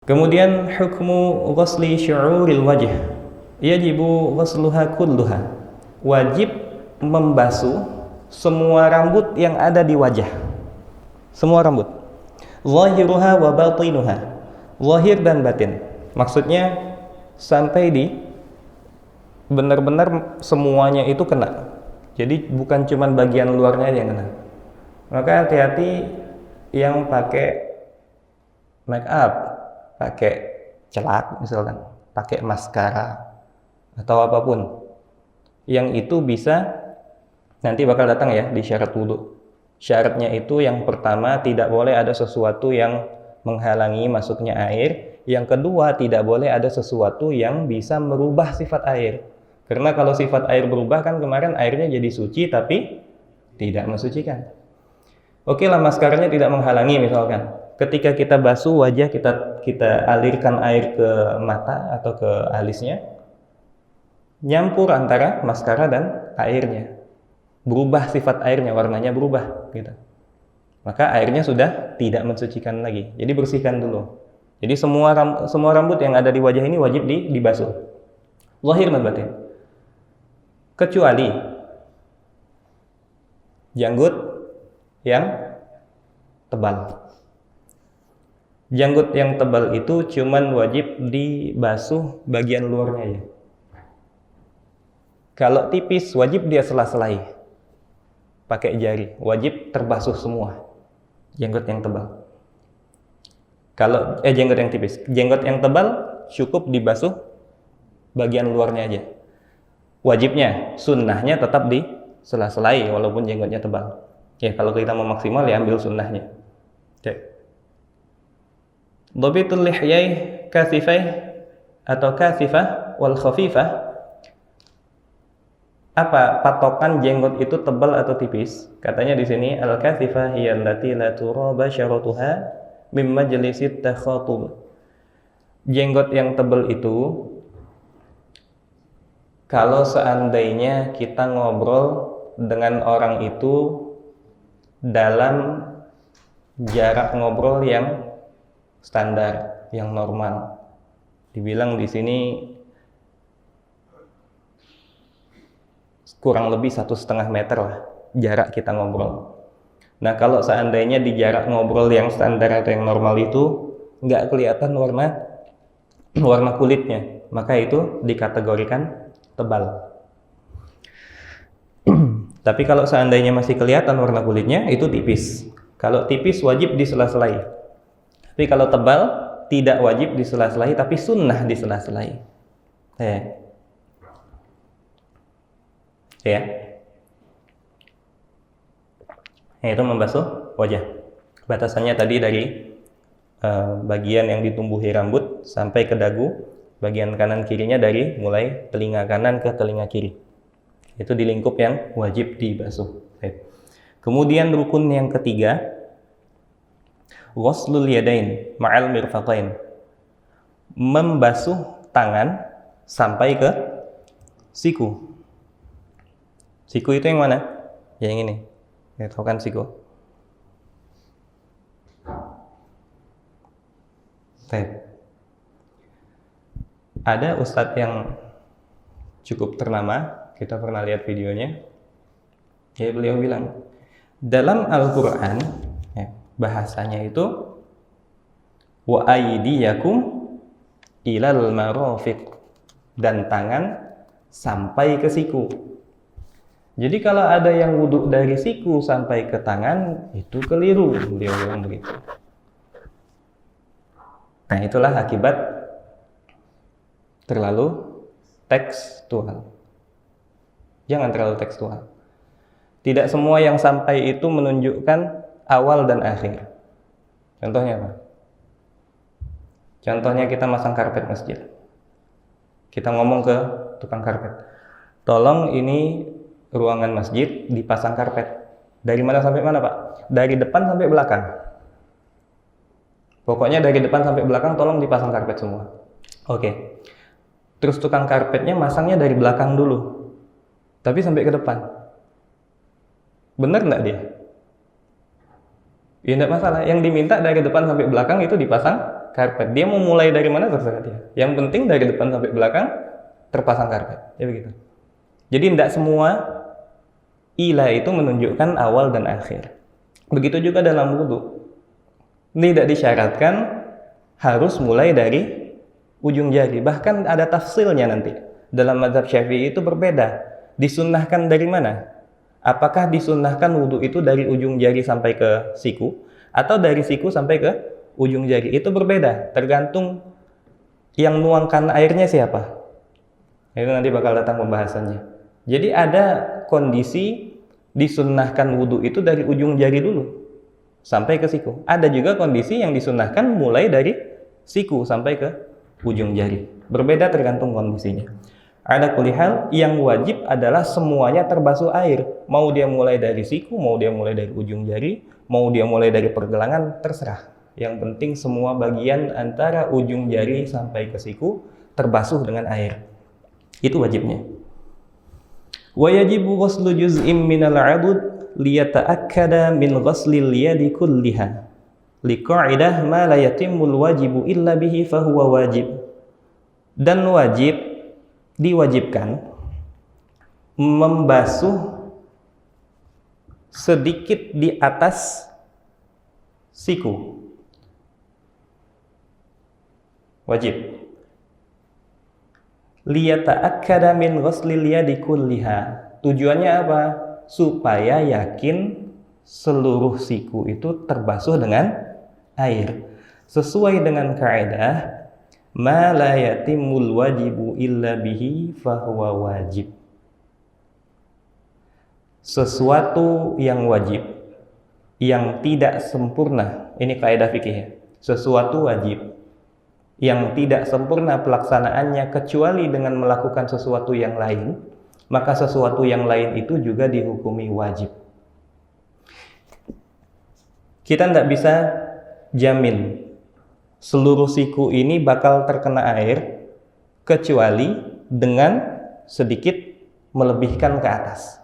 Kemudian hukmu ghusli syu'uril wajh. Yajibu ghusluha kulluha. Wajib membasuh semua rambut yang ada di wajah. Semua rambut. Zahiruha wa batinuha. Zahir dan batin. Maksudnya sampai di benar-benar semuanya itu kena. Jadi bukan cuma bagian luarnya yang kena. Maka hati-hati yang pakai make up, pakai celak misalkan, pakai maskara atau apapun. Yang itu bisa nanti bakal datang ya di syarat wudu. Syaratnya itu yang pertama tidak boleh ada sesuatu yang menghalangi masuknya air. Yang kedua tidak boleh ada sesuatu yang bisa merubah sifat air. Karena kalau sifat air berubah kan kemarin airnya jadi suci tapi tidak mensucikan. Oke lah, maskaranya tidak menghalangi misalkan. Ketika kita basuh wajah, kita alirkan air ke mata atau ke alisnya, nyampur antara maskara dan airnya, berubah sifat airnya, warnanya berubah gitu. Maka airnya sudah tidak mensucikan lagi. Jadi bersihkan dulu. Jadi semua rambut yang ada di wajah ini wajib dibasuh, zahir dan batin. Kecuali janggut yang tebal. Janggut yang tebal itu cuman wajib dibasuh bagian luarnya ya. Kalau tipis wajib dia sela-selai. Pakai jari, wajib terbasuh semua. Janggut yang tebal. Kalau janggut yang tipis, janggut yang tebal cukup dibasuh bagian luarnya aja. Wajibnya, sunnahnya tetap di sela-selai walaupun jenggotnya tebal. Ya kalau kita mau maksimal ya ambil sunnahnya. Oke. Dhabitul lihyai kasifai atau kasifah wal khafifah. Apa patokan jenggot itu tebal atau tipis? Katanya di sini al-kasifah hiya allati la tura basharatuha mim majlisit takhatub. Jenggot yang tebal itu kalau seandainya kita ngobrol dengan orang itu dalam jarak ngobrol yang standar, yang normal. Dibilang di sini kurang lebih 1,5 meter lah jarak kita ngobrol. Nah kalau seandainya di jarak ngobrol yang standar atau yang normal itu nggak kelihatan warna kulitnya, maka itu dikategorikan tebal. Tapi kalau seandainya masih kelihatan warna kulitnya, itu tipis. Kalau tipis wajib disela-selai. Tapi kalau tebal tidak wajib disela-selai, tapi sunnah disela-selai. Ya. Itu membasuh wajah. Batasannya tadi dari bagian yang ditumbuhi rambut sampai ke dagu, bagian kanan kirinya dari mulai telinga kanan ke telinga kiri. Itu di lingkup yang wajib dibasuh. Kemudian rukun yang ketiga, ghuslul yadain ma'al mirfaqain. Membasuh tangan sampai ke siku. Siku itu yang mana? Yang ini. Ya, tahu kan siku? Ada ustadz yang cukup ternama, kita pernah lihat videonya. Ya, beliau bilang, dalam Al-Quran, ya, bahasanya itu wa aydiyakum ilal marafiq, dan tangan sampai ke siku. Jadi kalau ada yang wudhu dari siku sampai ke tangan, itu keliru, beliau bilang begitu. Nah itulah akibat terlalu tekstual. Jangan terlalu tekstual. Tidak semua yang sampai itu menunjukkan awal dan akhir. Contohnya apa? Contohnya kita masang karpet masjid. Kita ngomong ke tukang karpet, tolong ini ruangan masjid dipasang karpet. Dari mana sampai mana Pak? Dari depan sampai belakang. Pokoknya dari depan sampai belakang tolong dipasang karpet semua. Oke. Terus tukang karpetnya masangnya dari belakang dulu, tapi sampai ke depan. Benar nggak dia? Ya enggak masalah. Yang diminta dari depan sampai belakang itu dipasang karpet. Dia mau mulai dari mana terserah dia. Yang penting dari depan sampai belakang terpasang karpet. Ya begitu. Jadi tidak semua ila itu menunjukkan awal dan akhir. Begitu juga dalam wudu. Tidak disyaratkan harus mulai dari ujung jari. Bahkan ada tafsilnya nanti. Dalam mazhab Syafi'i itu berbeda. Disunnahkan dari mana? Apakah disunnahkan wudu itu dari ujung jari sampai ke siku, atau dari siku sampai ke ujung jari? Itu berbeda, tergantung yang nuangkan airnya siapa. Itu nanti bakal datang pembahasannya. Jadi ada kondisi disunnahkan wudu itu dari ujung jari dulu sampai ke siku. Ada juga kondisi yang disunnahkan mulai dari siku sampai ke ujung jari. Berbeda tergantung kondisinya. Ala kulli hal, yang wajib adalah semuanya terbasuh air. Mau dia mulai dari siku, mau dia mulai dari ujung jari, mau dia mulai dari pergelangan, terserah. Yang penting semua bagian antara ujung jari sampai ke siku terbasuh dengan air. Itu wajibnya. Wa yajibu ghuslu juz'in minal 'adud liyata'akkada min ghuslil yadi kulliha. Liqa'idah ma la yatimmul wajibu illa bihi fahuwa wajib. Dan wajib diwajibkan membasuh sedikit di atas siku. Wajib. Liyata'akkada min ghuslil yadi kulliha. Tujuannya apa? Supaya yakin seluruh siku itu terbasuh dengan air. Sesuai dengan kaidah ma la yatimul wajibu illa bihi fahuwa wajib. Sesuatu yang wajib yang tidak sempurna, ini kaidah fikih ya. Sesuatu wajib yang tidak sempurna pelaksanaannya kecuali dengan melakukan sesuatu yang lain, maka sesuatu yang lain itu juga dihukumi wajib. Kita tidak bisa jamin seluruh siku ini bakal terkena air kecuali dengan sedikit melebihkan ke atas.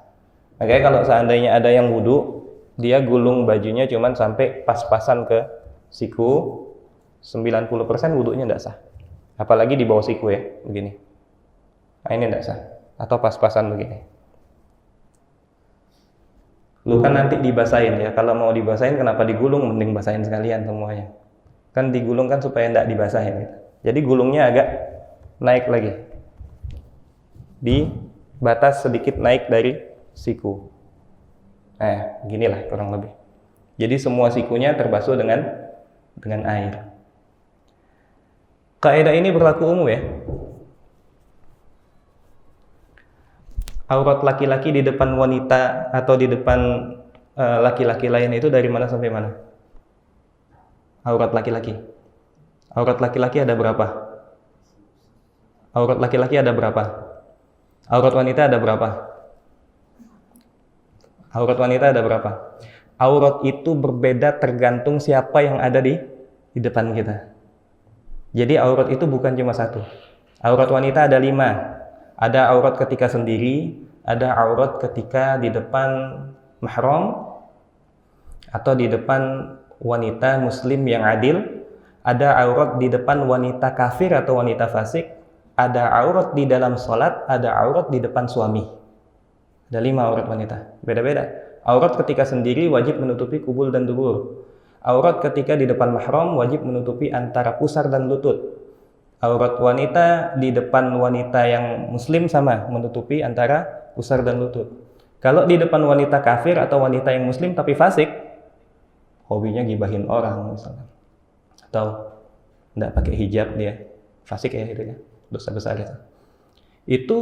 Makanya kalau seandainya ada yang wudu, dia gulung bajunya cuman sampai pas-pasan ke siku, 90% wudunya tidak sah. Apalagi di bawah siku ya, begini. Nah, ini tidak sah. Atau pas-pasan begini. Lu kan nanti dibasahin ya. Kalau mau dibasahin kenapa digulung? Mending basahin sekalian semuanya. Kan digulung kan supaya tidak dibasahin gitu. Jadi gulungnya agak naik lagi di batas sedikit naik dari siku. Beginilah kurang lebih. Jadi semua sikunya terbasuh dengan air. Kaidah ini berlaku umum ya. Aurat laki-laki di depan wanita atau di depan laki-laki lain itu dari mana sampai mana? Aurat laki-laki. Aurat laki-laki ada berapa? Aurat laki-laki ada berapa? Aurat wanita ada berapa? Aurat wanita ada berapa? Aurat itu berbeda tergantung siapa yang ada di depan kita. Jadi aurat itu bukan cuma satu. Aurat wanita ada 5. Ada aurat ketika sendiri, ada aurat ketika di depan mahram atau di depan wanita muslim yang adil, ada aurat di depan wanita kafir atau wanita fasik, ada aurat di dalam sholat, ada aurat di depan suami. Ada 5 aurat wanita, beda-beda. Aurat ketika sendiri wajib menutupi kubul dan dubur. Aurat ketika di depan mahram wajib menutupi antara pusar dan lutut. Aurat wanita di depan wanita yang muslim sama, menutupi antara pusar dan lutut. Kalau di depan wanita kafir atau wanita yang muslim tapi fasik, hobinya gibahin orang misalnya, atau tidak pakai hijab, dia fasik ya, itu ya, dosa besar itu. Itu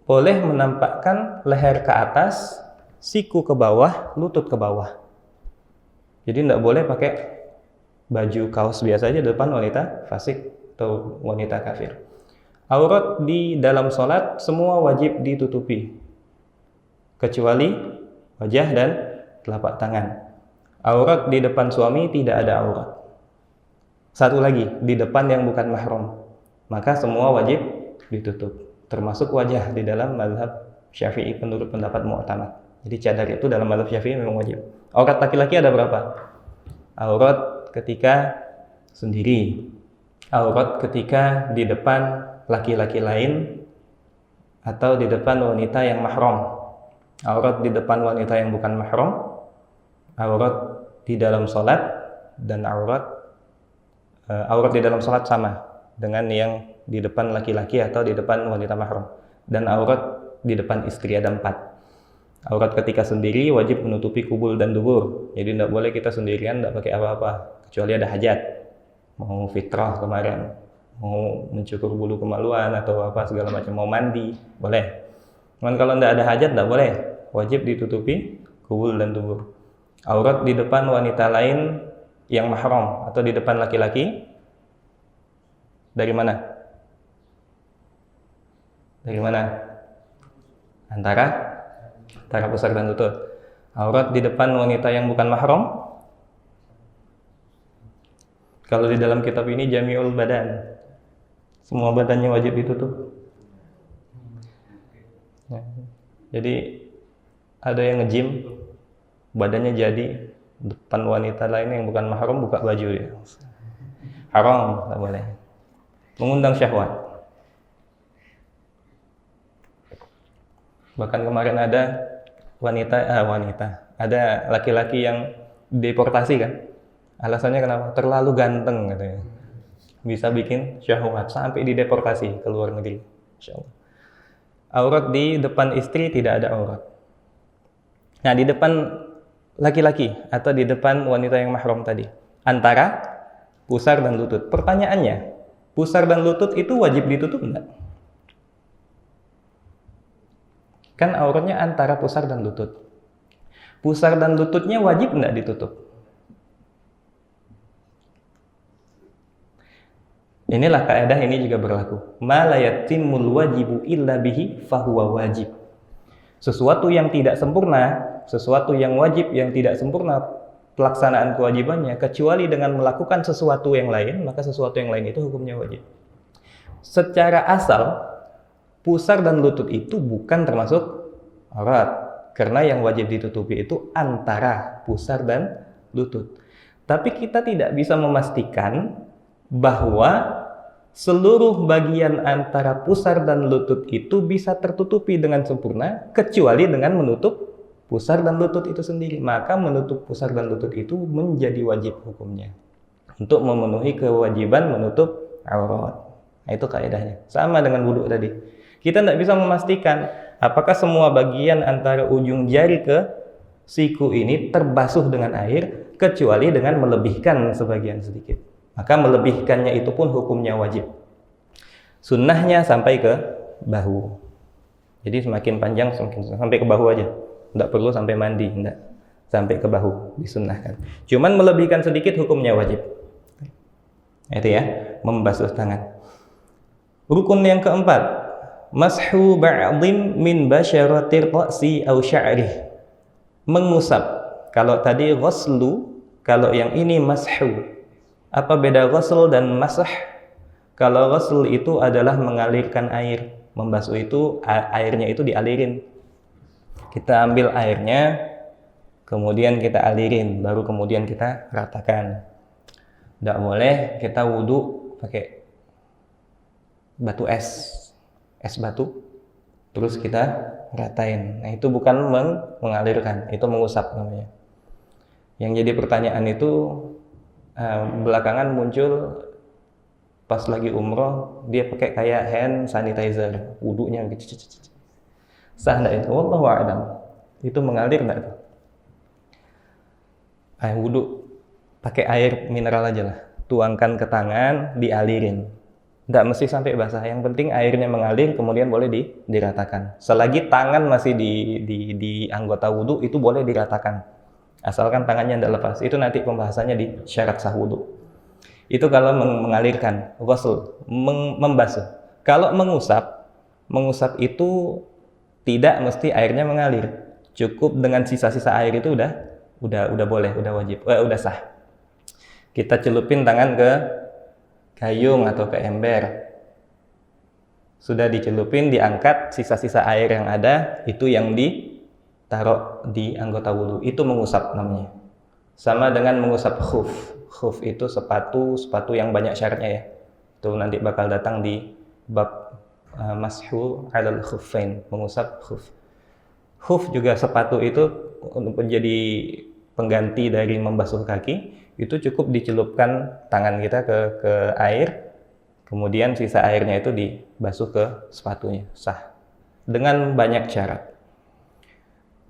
boleh menampakkan leher ke atas, siku ke bawah, lutut ke bawah. Jadi tidak boleh pakai baju kaos biasa aja depan wanita fasik atau wanita kafir. Aurat di dalam sholat semua wajib ditutupi kecuali wajah dan telapak tangan. Aurat di depan suami tidak ada aurat. Satu lagi, di depan yang bukan mahram, maka semua wajib ditutup, termasuk wajah di dalam mazhab Syafi'i menurut pendapat mu'tamad. Jadi cadar itu dalam mazhab Syafi'i memang wajib. Aurat laki-laki ada berapa? Aurat ketika sendiri, aurat ketika di depan laki-laki lain atau di depan wanita yang mahram. Aurat di depan wanita yang bukan mahram, aurat di dalam salat, dan aurat di dalam salat sama dengan yang di depan laki-laki atau di depan wanita mahram. Dan aurat di depan istri ada 4. Aurat ketika sendiri wajib menutupi kubul dan dubur. Jadi tidak boleh kita sendirian, tidak pakai apa-apa kecuali ada hajat, mau fitrah kemarin, mau mencukur bulu kemaluan atau apa segala macam, mau mandi boleh. Cuman kalau tidak ada hajat tidak boleh, wajib ditutupi kubul dan dubur. Aurat di depan wanita lain yang mahram atau di depan laki-laki dari mana? Dari mana? Antara pusar dan lutut. Aurat di depan wanita yang bukan mahram, kalau di dalam kitab ini jami'ul badan, semua badannya wajib ditutup. Jadi ada yang nge-gym, badannya jadi, depan wanita lain yang bukan mahram buka baju dia. Haram, tak boleh. Mengundang syahwat. Bahkan kemarin ada ada laki-laki yang deportasi kan. Alasannya kenapa? Terlalu ganteng katanya. Bisa bikin syahwat sampai dideportasi ke luar negeri. Insyaallah. Aurat di depan istri tidak ada aurat. Nah, di depan laki-laki atau di depan wanita yang mahram tadi, antara pusar dan lutut. Pertanyaannya, pusar dan lutut itu wajib ditutup enggak? Kan auratnya antara pusar dan lutut. Pusar dan lututnya wajib enggak ditutup? Inilah kaidah ini juga berlaku. Ma la yatimul wajibu illa bihi fahuwa wajib. Sesuatu yang tidak sempurna, sesuatu yang wajib yang tidak sempurna pelaksanaan kewajibannya kecuali dengan melakukan sesuatu yang lain, maka sesuatu yang lain itu hukumnya wajib. Secara asal pusar dan lutut itu bukan termasuk aurat, karena yang wajib ditutupi itu antara pusar dan lutut. Tapi kita tidak bisa memastikan bahwa seluruh bagian antara pusar dan lutut itu bisa tertutupi dengan sempurna kecuali dengan menutup pusar dan lutut itu sendiri. Maka menutup pusar dan lutut itu menjadi wajib hukumnya untuk memenuhi kewajiban menutup aurat. Nah, itu kaidahnya. Sama dengan wudhu tadi. Kita tidak bisa memastikan apakah semua bagian antara ujung jari ke siku ini terbasuh dengan air kecuali dengan melebihkan sebagian sedikit. Maka melebihkannya itu pun hukumnya wajib. Sunnahnya sampai ke bahu. Jadi semakin panjang semakin sampai ke bahu aja. Tidak perlu sampai mandi, tidak. Sampai ke bahu disunnahkan. Cuman melebihkan sedikit hukumnya wajib. Itu ya, membasuh tangan. Rukun yang keempat, mashu ba'dhin min basyaratir ra'si aw sya'rih. Mengusap. Kalau tadi ghuslu, kalau yang ini mashu. Apa beda ghusl dan masah? Kalau ghusl itu adalah mengalirkan air, membasuh itu airnya itu dialirin. Kita ambil airnya, kemudian kita alirin, baru kemudian kita ratakan. Tidak boleh kita wudhu pakai batu es batu, terus kita ratain. Nah, itu bukan mengalirkan, itu mengusap namanya. Yang jadi pertanyaan itu belakangan muncul pas lagi umroh, dia pakai kayak hand sanitizer, wudunya gitu. Sah enggak itu? Wallahu a'lam. Itu mengalir enggak itu? Wudu pakai air mineral aja lah. Tuangkan ke tangan, dialirin. Enggak mesti sampai basah. Yang penting airnya mengalir, kemudian boleh diratakan. Selagi tangan masih di anggota wudu, itu boleh diratakan. Asalkan tangannya tidak lepas. Itu nanti pembahasannya di syarat sah wudu. Itu kalau mengalirkan, ghusl, membasuh. Kalau mengusap itu tidak mesti airnya mengalir. Cukup dengan sisa-sisa air itu udah boleh, udah wajib, udah sah. Kita celupin tangan ke gayung atau ke ember. Sudah dicelupin, diangkat, sisa-sisa air yang ada itu yang ditaruh di anggota wudu. Itu mengusap namanya. Sama dengan mengusap khuf. Khuf itu sepatu yang banyak syaratnya ya. Itu nanti bakal datang di bab mashu 'alal khuffain, mengusap khuf. Khuf juga sepatu itu untuk menjadi pengganti dari membasuh kaki, itu cukup dicelupkan tangan kita ke air, kemudian sisa airnya itu dibasuh ke sepatunya, sah. Dengan banyak syarat.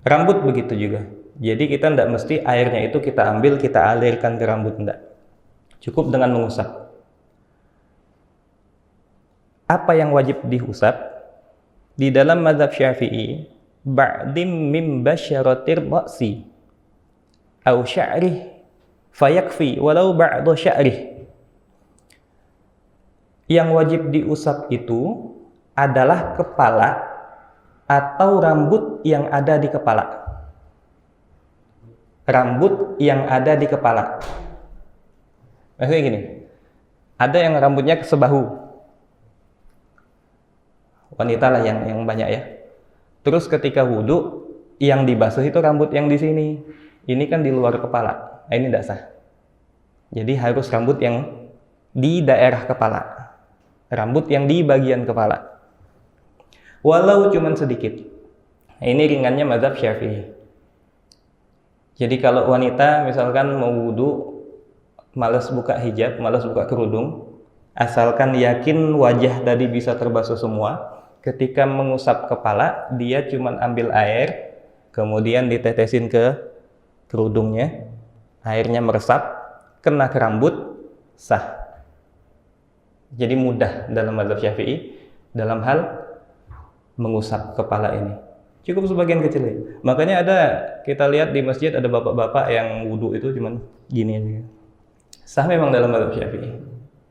Rambut begitu juga. Jadi kita tidak mesti airnya itu kita ambil, kita alirkan ke rambut, tidak. Cukup dengan mengusap. Apa yang wajib diusap? Di dalam mazhab Syafi'i, ba'dim min basyaratir ra'si au sya'rih fayakfi walau ba'du sya'rih. Yang wajib diusap itu adalah kepala atau rambut yang ada di kepala. Rambut yang ada di kepala. Maksudnya gini, ada yang rambutnya sebahu. Wanita lah yang banyak ya. Terus ketika wudhu, yang dibasuh itu rambut yang di sini. Ini kan di luar kepala. Nah, ini tidak sah. Jadi harus rambut yang di daerah kepala. Rambut yang di bagian kepala. Walau cuman sedikit. Nah, ini ringannya mazhab Syafi'i. Jadi kalau wanita misalkan mau wudhu, malas buka hijab, malas buka kerudung, asalkan yakin wajah tadi bisa terbasuh semua, ketika mengusap kepala, dia cuma ambil air, kemudian ditetesin ke kerudungnya, airnya meresap, kena ke rambut, sah. Jadi mudah dalam mazhab Syafi'i dalam hal mengusap kepala ini. Cukup sebagian kecil ya. Makanya ada, kita lihat di masjid ada bapak-bapak yang wudhu itu cuma gini aja. Sah memang dalam mazhab Syafi'i.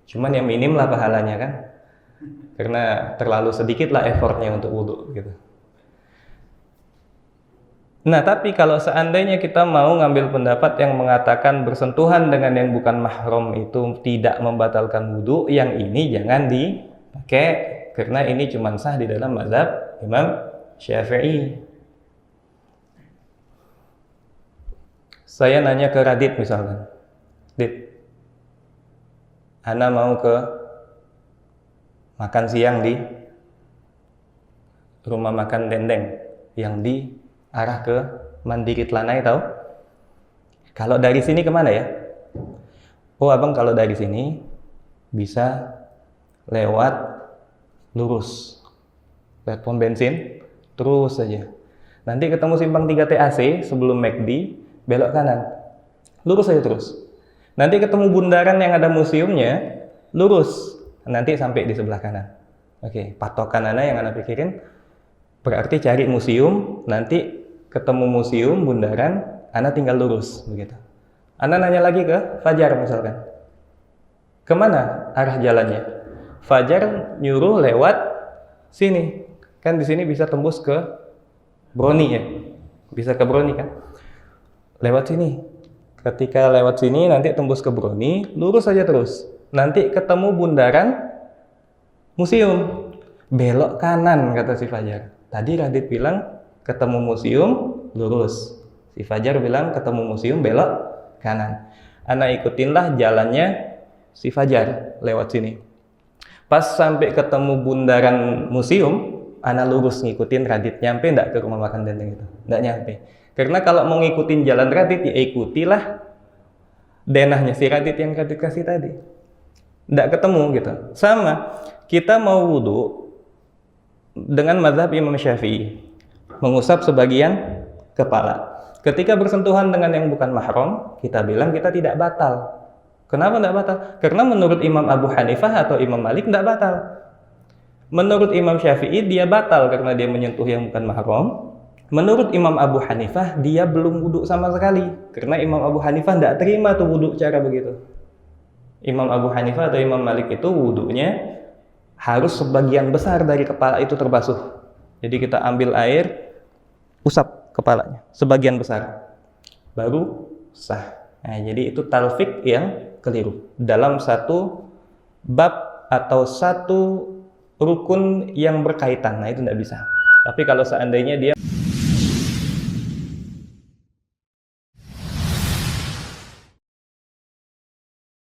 Cuman yang minim lah pahalanya kan. Karena terlalu sedikit lah effortnya untuk wudhu gitu. Nah, tapi kalau seandainya kita mau ngambil pendapat yang mengatakan bersentuhan dengan yang bukan mahram itu tidak membatalkan wudhu, yang ini jangan dipakai karena ini cuma sah di dalam mazhab Imam Syafi'i. Saya nanya ke Radit misalkan, Dit, Ana mau ke makan siang di rumah makan Dendeng yang di arah ke Mandiri Telanai, tahu? Kalau dari sini kemana ya? Oh abang, kalau dari sini bisa lewat lurus, lewat pom bensin, terus saja. Nanti ketemu simpang 3 TAC sebelum McD, belok kanan, lurus saja terus. Nanti ketemu bundaran yang ada museumnya, lurus. Nanti sampai di sebelah kanan. Oke, patokan Anda yang Anda pikirin berarti cari museum, nanti ketemu museum, bundaran, Anda tinggal lurus begitu. Anda nanya lagi ke Fajar misalkan. Kemana arah jalannya? Fajar nyuruh lewat sini. Kan di sini bisa tembus ke Broni ya. Bisa ke Broni kan? Lewat sini. Ketika lewat sini nanti tembus ke Broni, lurus saja terus. Nanti ketemu bundaran museum, belok kanan kata si Fajar. Tadi Radit bilang ketemu museum, lurus. Si Fajar bilang ketemu museum, belok kanan. Ana ikutinlah jalannya si Fajar lewat sini. Pas sampai ketemu bundaran museum, Ana lurus ngikutin Radit. Nyampe enggak ke rumah makan Dendeng itu? Enggak nyampe. Karena kalau mau ngikutin jalan Radit, ya ikutilah denahnya si Radit yang Radit kasih tadi. Tidak ketemu gitu. Sama, kita mau wudhu dengan mazhab Imam Syafi'i, mengusap sebagian kepala. Ketika bersentuhan dengan yang bukan mahram, kita bilang kita tidak batal. Kenapa tidak batal? Karena menurut Imam Abu Hanifah atau Imam Malik tidak batal. Menurut Imam Syafi'i dia batal karena dia menyentuh yang bukan mahram. Menurut Imam Abu Hanifah dia belum wudhu sama sekali. Karena Imam Abu Hanifah tidak terima tuh wudhu cara begitu. Imam Abu Hanifah atau Imam Malik itu wudhunya harus sebagian besar dari kepala itu terbasuh. Jadi kita ambil air, usap kepalanya sebagian besar, baru sah. Nah, jadi itu talfik yang keliru dalam satu bab atau satu rukun yang berkaitan. Nah, itu tidak bisa. Tapi kalau seandainya dia